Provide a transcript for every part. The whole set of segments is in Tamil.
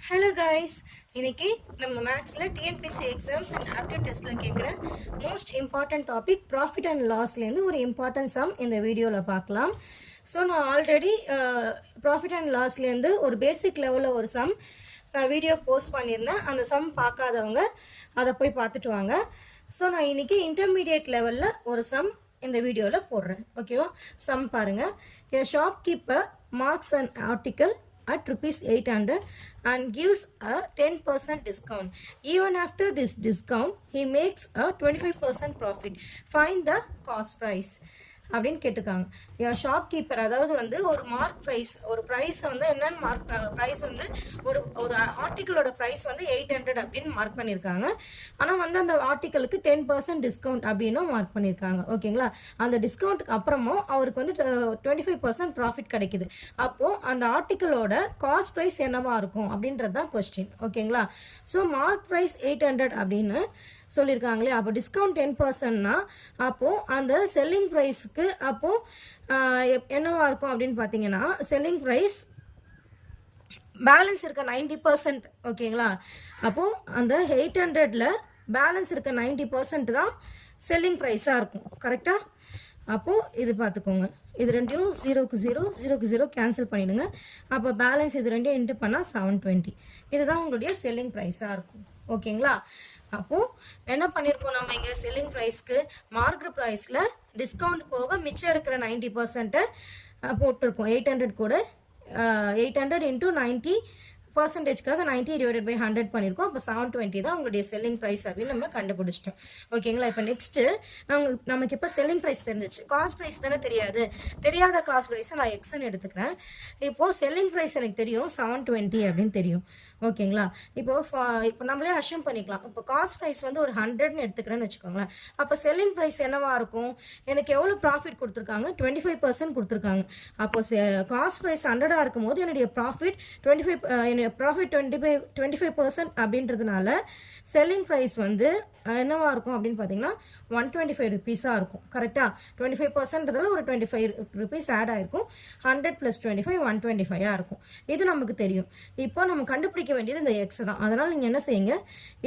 ஹலோ காய்ஸ், இன்னைக்கு நம்ம மேக்ஸில் டிஎன்பிசி எக்ஸாம்ஸ் அண்ட் ஆப்டிடியூட் டெஸ்ட்டில் கேட்குற most important topic profit and லாஸ்லேருந்து ஒரு இம்பார்ட்டன்ட் சம் இந்த வீடியோவில் பார்க்கலாம். ஸோ நான் ஆல்ரெடி ப்ராஃபிட் அண்ட் லாஸ்லேருந்து ஒரு பேசிக் லெவலில் ஒரு சம் வீடியோ போஸ்ட் பண்ணியிருந்தேன். அந்த சம் பார்க்காதவங்க அதை போய் பார்த்துட்டு வாங்க. ஸோ நான் இன்றைக்கி இன்டர்மீடியட் லெவலில் ஒரு சம் இந்த வீடியோவில் போடுறேன். ஓகேவா? சம் பாருங்கள். A shopkeeper marks an article at rupees 800 and gives a 10% discount. Even after this discount, he makes a 25% profit. Find the cost price. அப்படின்னு கேட்டுக்காங்க. ஷாப்கீப்பர் அதாவது வந்து ஒரு மார்க் ப்ரைஸ், ஒரு ப்ரைஸ் வந்து என்னென்னு மார்க் ப்ரைஸ் வந்து ஒரு ஆர்டிக்கிளோட ப்ரைஸ் வந்து 800 அப்படின்னு மார்க் பண்ணியிருக்காங்க. ஆனால் வந்து அந்த ஆர்டிக்கலுக்கு 10% டிஸ்கவுண்ட் அப்படின்னு மார்க் பண்ணியிருக்காங்க. ஓகேங்களா? அந்த டிஸ்கவுண்ட்டுக்கு அப்புறமும் அவருக்கு வந்து 25% ப்ராஃபிட் கிடைக்குது. அப்போது அந்த ஆர்டிக்கலோட காஸ்ட் ப்ரைஸ் என்னவா இருக்கும் அப்படின்றது தான் கொஸ்டின். ஓகேங்களா? ஸோ மார்க் ப்ரைஸ் 800 அப்படின்னு சொல்லியிருக்காங்களே, அப்போ டிஸ்கவுண்ட் 10%னா அப்போது அந்த செல்லிங் ப்ரைஸுக்கு அப்போது என்னவா இருக்கும் அப்படின்னு பார்த்தீங்கன்னா, செல்லிங் ப்ரைஸ் பேலன்ஸ் இருக்க 90%. ஓகேங்களா? அப்போது அந்த 800ல் பேலன்ஸ் இருக்க 90% தான் செல்லிங் ப்ரைஸாக இருக்கும். கரெக்டாக? அப்போது இது பார்த்துக்கோங்க. இது ரெண்டையும் 0க்கு 0 0க்கு 0 கேன்சல் பண்ணிவிடுங்க. அப்போ பேலன்ஸ் இது ரெண்டையும் இன்ட்டு பண்ணால் 720. இதுதான் உங்களுடைய செல்லிங் ப்ரைஸாக இருக்கும். ஓகேங்களா? அப்போது என்ன பண்ணியிருக்கோம், நம்ம இங்கே செல்லிங் ப்ரைஸ்க்கு மார்க்கெட் ப்ரைஸில் டிஸ்கவுண்ட் போக மிச்சம் இருக்கிற 90% போட்டிருக்கோம். 800 கூட 800 இன்ட்டு 90%க்காக 90 டிவைடட் பை 100 பண்ணியிருக்கோம். அப்போ 720 தான் உங்களுடைய செல்லிங் ப்ரைஸ் அப்படின்னு நம்ம கண்டுபிடிச்சிட்டோம். ஓகேங்களா? இப்போ நெக்ஸ்ட்டு நமக்கு இப்போ செல்லிங் ப்ரைஸ் தெரிஞ்சிச்சு. காஸ்ட் ப்ரைஸ் தானே தெரியாது. தெரியாத காஸ்ட் ப்ரைஸை நான் எக்ஸ்ன்னு எடுத்துக்கிறேன். இப்போது செல்லிங் ப்ரைஸ் எனக்கு தெரியும் 720 அப்படின்னு தெரியும். ஓகேங்களா? இப்போ நம்மளே அஷ்யூம் பண்ணிக்கலாம். இப்போ காஸ்ட் ப்ரைஸ் வந்து ஒரு 100ன்னு எடுத்துக்கிறேன்னு வச்சுக்கோங்களேன். அப்போ செல்லிங் ப்ரைஸ் என்னவாக இருக்கும்? எனக்கு எவ்வளோ ப்ராஃபிட் கொடுத்துருக்காங்க? 25% கொடுத்துருக்காங்க. அப்போ காஸ்ட் ப்ரைஸ் 100ஆக இருக்கும் போது என்னுடைய ப்ராஃபிட் 25% அப்படின்றதுனால செல்லிங் ப்ரைஸ் வந்து என்னவாக இருக்கும் அப்படின்னு பார்த்தீங்கன்னா 125 ருபீஸாக இருக்கும். கரெக்டாக? 25%ன்றதால ஒரு 25 ருபீஸ் ஆட் ஆகிருக்கும். 100 + 25 125 இருக்கும். இது நமக்கு தெரியும். இப்போ நம்ம கண்டுபிடிக்க வேண்டியது இந்த எக்ஸ் தான். அதனால் நீங்கள் என்ன செய்யுங்க,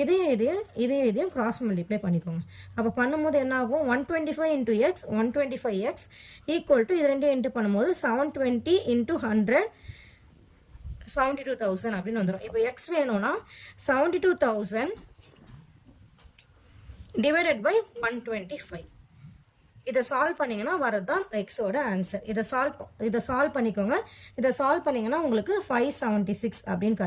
இதையும் கிராஸ் மல்டிப்ளை பண்ணிக்கோங்க. அப்போ பண்ணும்போது என்ன ஆகும்? 125 × x 125x ஈக்குவல் டு இது ரெண்டையும் இன்ட்டு பண்ணும்போது 720 × 100 72,000 அப்படின்னு வந்துடும். இப்போ எக்ஸ் வேணும்னா 72,000 டிவைடட் பை 125. இதை சால்வ் பண்ணிங்கன்னா வரது தான் எக்ஸோட ஆன்சர். இதை சால்வ் பண்ணிக்கோங்க. இதை சால்வ் பண்ணிங்கன்னா உங்களுக்கு 576 அப்படின்னு